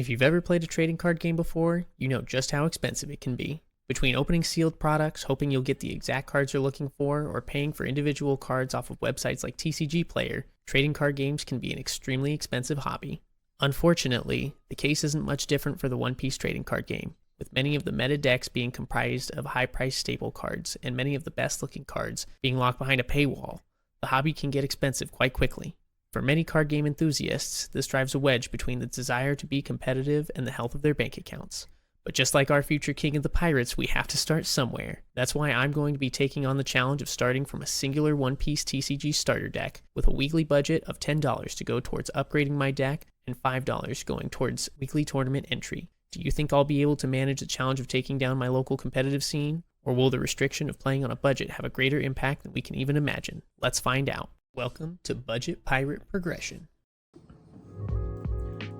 If you've ever played a trading card game before, you know just how expensive it can be. Between opening sealed products, hoping you'll get the exact cards you're looking for, or paying for individual cards off of websites like TCG Player, trading card games can be an extremely expensive hobby. Unfortunately, the case isn't much different for the one-piece trading card game, with many of the meta decks being comprised of high-priced staple cards, and many of the best-looking cards being locked behind a paywall. The hobby can get expensive quite quickly. For many card game enthusiasts, this drives a wedge between the desire to be competitive and the health of their bank accounts. But just like our future king of the pirates, we have to start somewhere. That's why I'm going to be taking on the challenge of starting from a singular one-piece TCG starter deck with a weekly budget of $10 to go towards upgrading my deck and $5 going towards weekly tournament entry. Do you think I'll be able to manage the challenge of taking down my local competitive scene? Or will the restriction of playing on a budget have a greater impact than we can even imagine? Let's find out. Welcome to Budget Pirate Progression.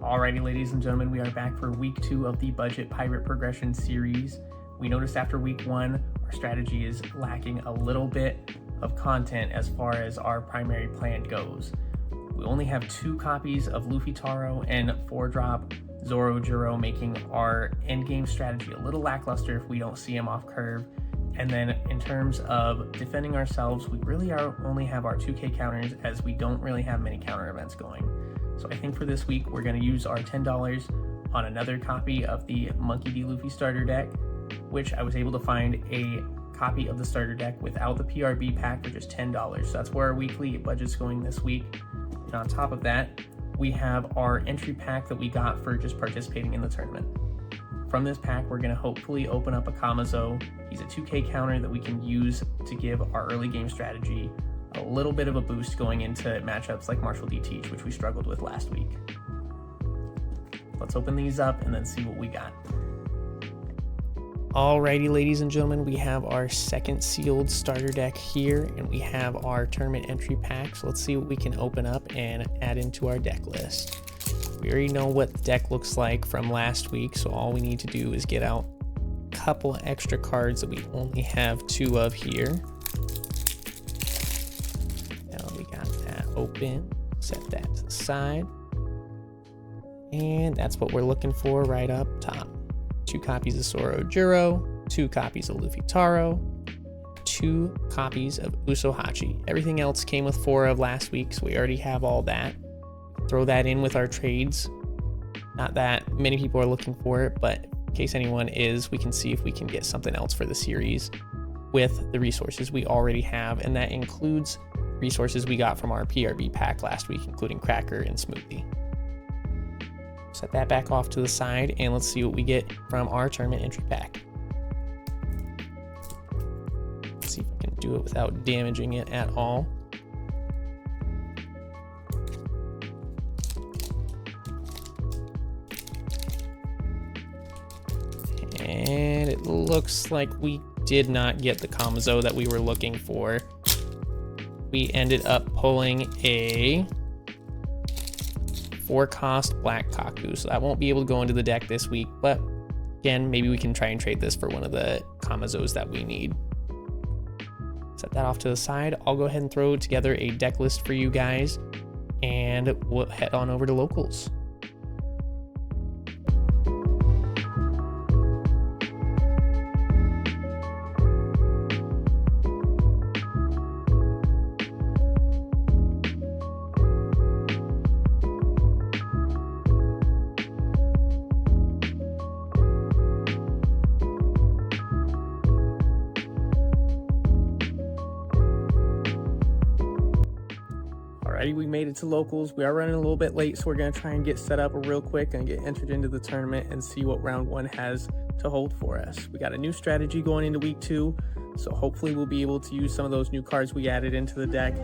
Alrighty, ladies and gentlemen, we are back for week 2 of the Budget Pirate Progression series. We noticed after week 1, our strategy is lacking a little bit of content as far as our primary plan goes. We only have 2 copies of Luffy Taro and 4-drop Zoro Juro, making our endgame strategy a little lackluster if we don't see him off curve. And then in terms of defending ourselves, we really only have our 2K counters, as we don't really have many counter events going. So I think for this week, we're going to use our $10 on another copy of the Monkey D. Luffy starter deck, which I was able to find a copy of the starter deck without the PRB pack for just $10. So that's where our weekly budget's going this week. And on top of that, we have our entry pack that we got for just participating in the tournament. From this pack, we're going to hopefully open up a Kamazo. He's a 2K counter that we can use to give our early game strategy a little bit of a boost going into matchups like Marshall D. Teach, which we struggled with last week. Let's open these up and then see what we got. Alrighty, ladies and gentlemen, we have our second sealed starter deck here, and we have our tournament entry pack. So let's see what we can open up and add into our deck list. We already know what the deck looks like from last week, so all we need to do is get out a couple extra cards that we only have 2 of here. Now we got that open, set that to the side, and that's what we're looking for right up top. 2 copies of Zoro Juro, 2 copies of Luffy Taro, 2 copies of Usohachi. Everything else came with 4 of last week, so we already have all that. Throw that in with our trades. Not that many people are looking for it, but in case anyone is, we can see if we can get something else for the series with the resources we already have, and that includes resources we got from our PRB pack last week, including Cracker and Smoothie. Set that back off to the side, and let's see what we get from our tournament entry pack. Let's see if I can do it without damaging it at all. And it looks like we did not get the Kamazo that we were looking for. We ended up pulling a 4-cost Black Kaku, so that won't be able to go into the deck this week, but again, maybe we can try and trade this for one of the Kamazos that we need. Set that off to the side. I'll go ahead and throw together a deck list for you guys, and we'll head on over to locals. Alrighty, we made it to locals. We are running a little bit late, so we're going to try and get set up real quick and get entered into the tournament and see what round 1 has to hold for us. We got a new strategy going into week 2, so hopefully we'll be able to use some of those new cards we added into the deck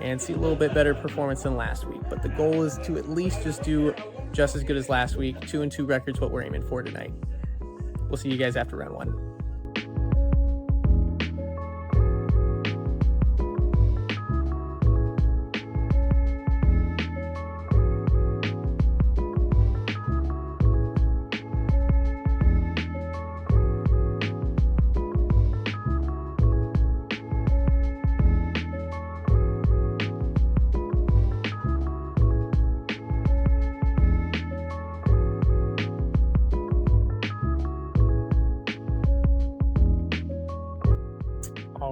and see a little bit better performance than last week. But the goal is to at least just do just as good as last week. 2-2 records what we're aiming for tonight. We'll see you guys after round 1.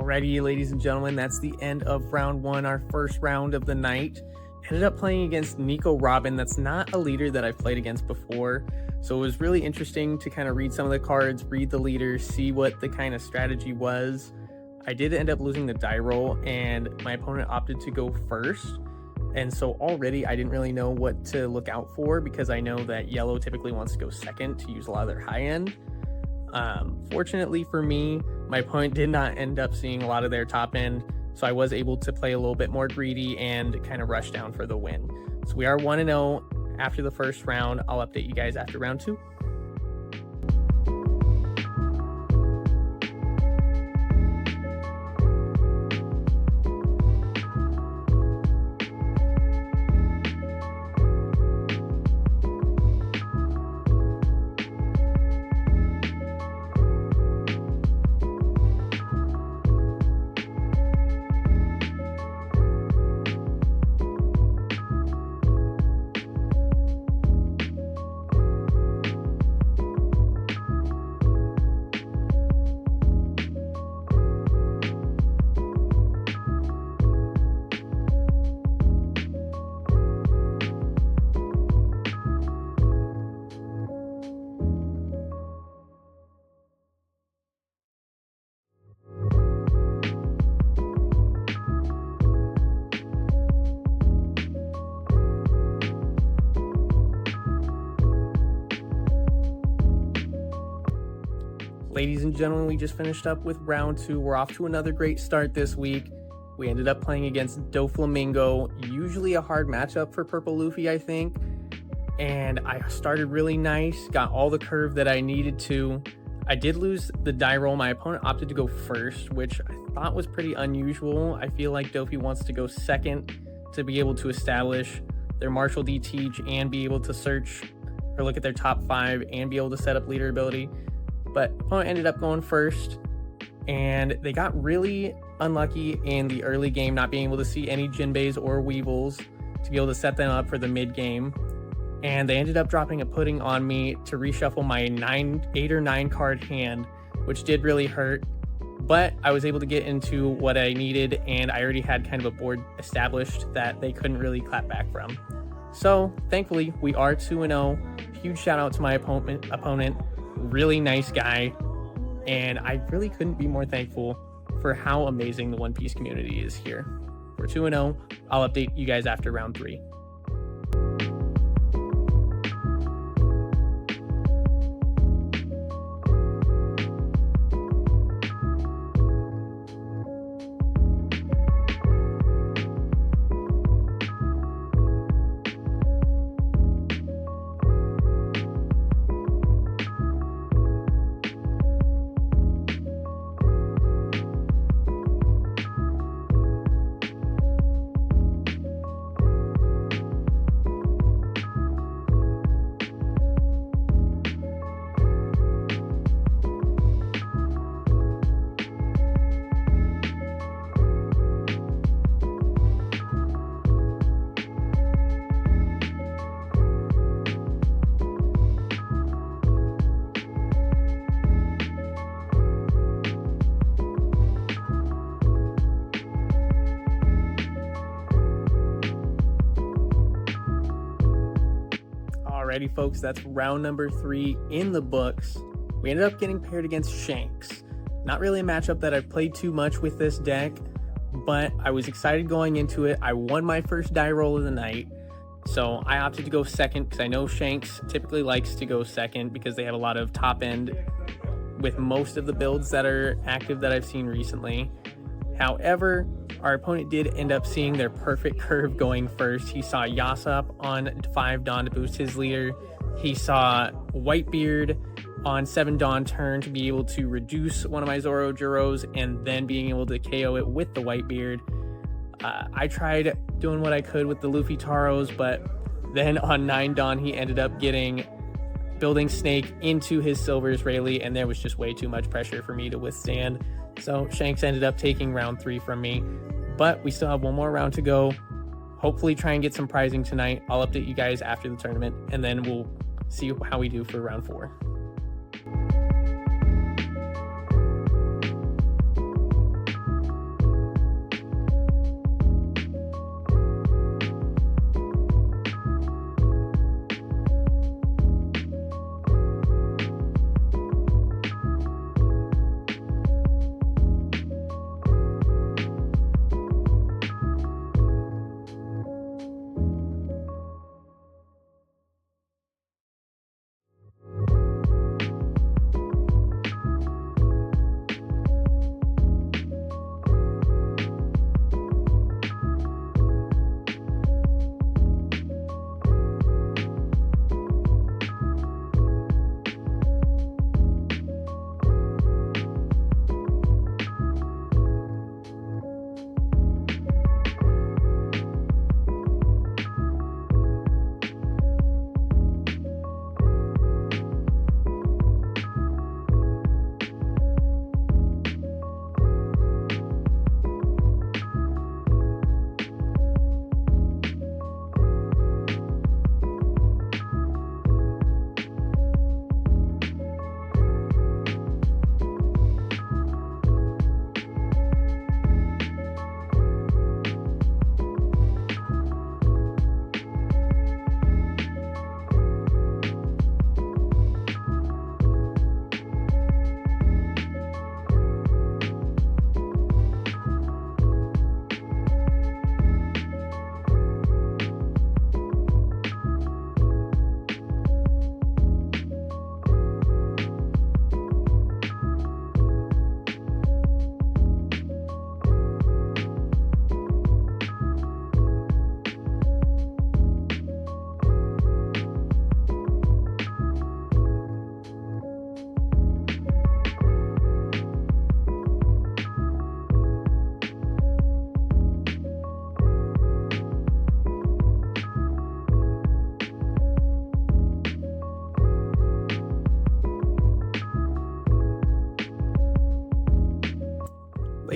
Alrighty, ladies and gentlemen, that's the end of round one, our first round of the night. Ended up playing against Nico Robin. That's not a leader that I've played against before. So it was really interesting to kind of read some of the cards, read the leader, see what the kind of strategy was. I did end up losing the die roll, and my opponent opted to go first. And so already I didn't really know what to look out for, because I know that yellow typically wants to go second to use a lot of their high end. Fortunately for me, my opponent did not end up seeing a lot of their top end, so I was able to play a little bit more greedy and kind of rush down for the win. So we are 1-0 after the first round. I'll update you guys after round two. Ladies and gentlemen, we just finished up with round two. We're off to another great start this week. We ended up playing against Doflamingo, usually a hard matchup for Purple Luffy, I think. And I started really nice, got all the curve that I needed to. I did lose the die roll. My opponent opted to go first, which I thought was pretty unusual. I feel like Dofi wants to go second to be able to establish their Martial D Teach and be able to search or look at their top 5 and be able to set up leader ability. But opponent ended up going first, and they got really unlucky in the early game, not being able to see any Jinbeis or Weevils to be able to set them up for the mid game. And they ended up dropping a pudding on me to reshuffle my 8 or 9 card hand, which did really hurt. But I was able to get into what I needed, and I already had kind of a board established that they couldn't really clap back from. So thankfully, we are 2-0. Huge shout out to my opponent. Really nice guy, and I really couldn't be more thankful for how amazing the One Piece community is here. We're 2-0. I'll update you guys after round 3. Alrighty, folks, that's round number 3 in the books. We ended up getting paired against Shanks. Not really a matchup that I've played too much with this deck, but I was excited going into it. I won my first die roll of the night, so I opted to go second because I know Shanks typically likes to go second because they have a lot of top end with most of the builds that are active that I've seen recently. However, our opponent did end up seeing their perfect curve going first. He saw Yasop on 5 Dawn to boost his leader. He saw Whitebeard on 7 Dawn turn to be able to reduce one of my Zoro Jiros and then being able to KO it with the Whitebeard. I tried doing what I could with the Luffy Taros, but then on 9 Dawn he ended up building Snake into his Silver Israeli, and there was just way too much pressure for me to withstand. So Shanks ended up taking round 3 from me, but we still have one more round to go. Hopefully try and get some prizing tonight. I'll update you guys after the tournament, and then we'll see how we do for round 4.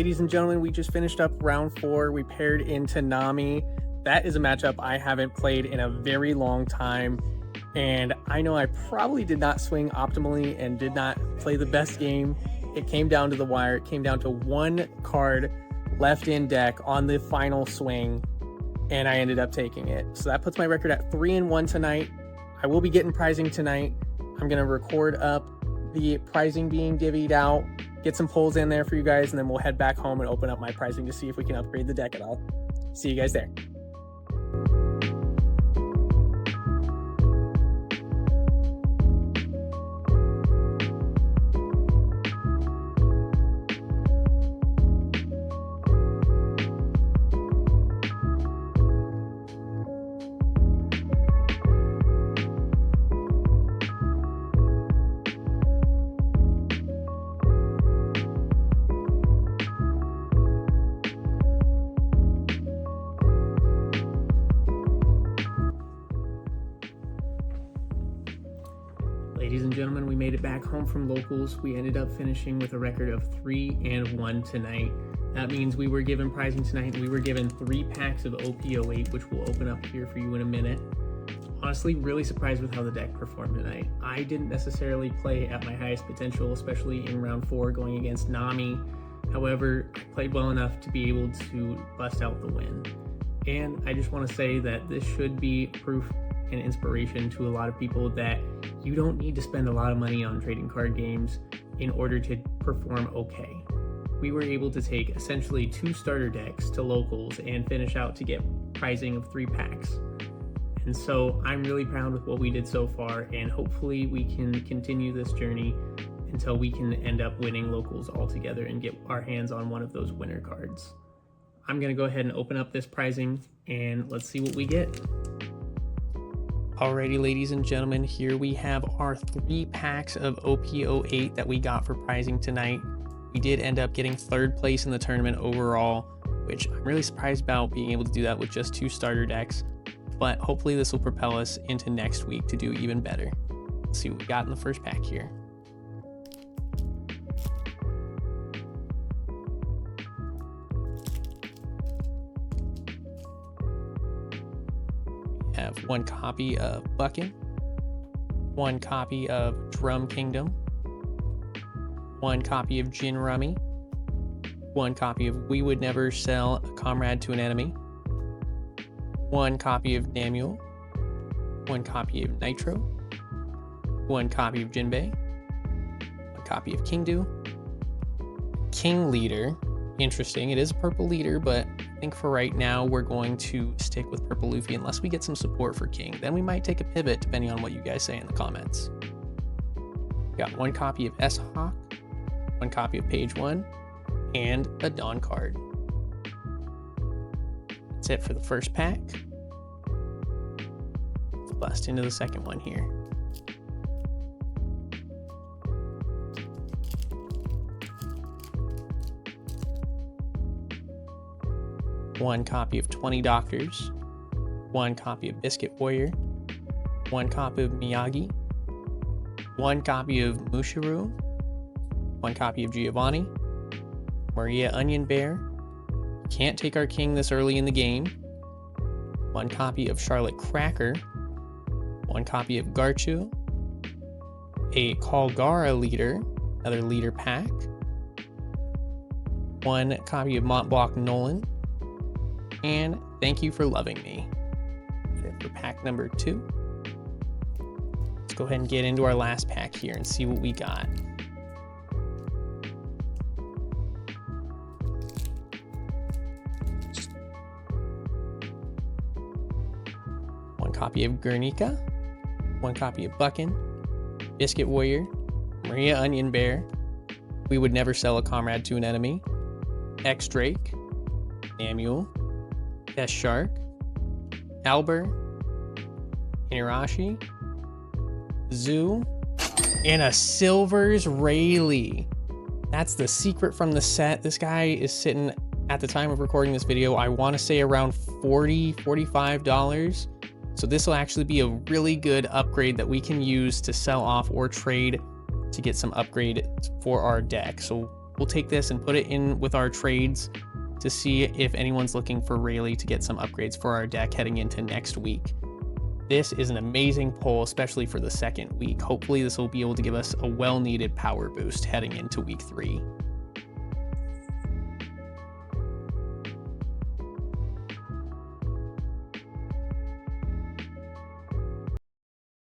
Ladies and gentlemen, we just finished up round 4. We paired into Nami. That is a matchup I haven't played in a very long time. And I know I probably did not swing optimally and did not play the best game. It came down to the wire. It came down to 1 card left in deck on the final swing, and I ended up taking it. So that puts my record at 3-1 tonight. I will be getting prizing tonight. I'm going to record up the prizing being divvied out, get some polls in there for you guys, and then we'll head back home and open up my prizing to see if we can upgrade the deck at all. See you guys there. Ladies and gentlemen, we made it back home from locals. We ended up finishing with a record of 3-1 tonight. That means we were given prizing tonight. We were given 3 packs of OP08, which we'll open up here for you in a minute. Honestly, really surprised with how the deck performed tonight. I didn't necessarily play at my highest potential, especially in round 4 going against Nami. However, I played well enough to be able to bust out the win. And I just want to say that this should be proof and inspiration to a lot of people that you don't need to spend a lot of money on trading card games in order to perform okay. We were able to take essentially 2 starter decks to locals and finish out to get prizing of 3 packs. And so I'm really proud with what we did so far, and hopefully we can continue this journey until we can end up winning locals altogether and get our hands on one of those winner cards. I'm going to go ahead and open up this prizing and let's see what we get. Alrighty, ladies and gentlemen, here we have our 3 packs of OP08 that we got for prizing tonight. We did end up getting 3rd place in the tournament overall, which I'm really surprised about being able to do that with just 2 starter decks, but hopefully this will propel us into next week to do even better. Let's see what we got in the first pack here. Have 1 copy of Buckin, 1 copy of Drum Kingdom, 1 copy of Gin Rummy, 1 copy of We Would Never Sell a Comrade to an Enemy, 1 copy of Namuel, 1 copy of Nitro, 1 copy of Jinbei, 1 copy of Kingdu, King Leader. Interesting, it is a purple leader, but I think for right now we're going to stick with Purple Luffy unless we get some support for King. Then we might take a pivot depending on what you guys say in the comments. We got 1 copy of S-Hawk, 1 copy of Page 1, and a Dawn card. That's it for the first pack. Let's bust into the second one here. One copy of 20 Doctors, 1 copy of Biscuit Warrior, 1 copy of Miyagi, 1 copy of Mushiru, 1 copy of Giovanni, Maria Onion Bear, Can't Take Our King This Early in the Game, 1 copy of Charlotte Cracker, 1 copy of Garchu, a Kalgara leader, another leader pack, 1 copy of Montblanc Nolan, and Thank You for Loving Me. For pack number 2. Let's go ahead and get into our last pack here and see what we got. One copy of Guernica, 1 copy of Buckin, Biscuit Warrior, Maria Onion Bear, We Would Never Sell a Comrade to an Enemy, X-Drake, Namuel, Death Shark, Albert, Inarashi, Zoo, and a Silvers Rayleigh. That's the secret from the set. This guy is sitting, at the time of recording this video, I want to say around $40, $45. So this will actually be a really good upgrade that we can use to sell off or trade to get some upgrade for our deck. So we'll take this and put it in with our trades to see if anyone's looking for Rayleigh to get some upgrades for our deck heading into next week. This is an amazing pull, especially for the second week. Hopefully this will be able to give us a well-needed power boost heading into week 3.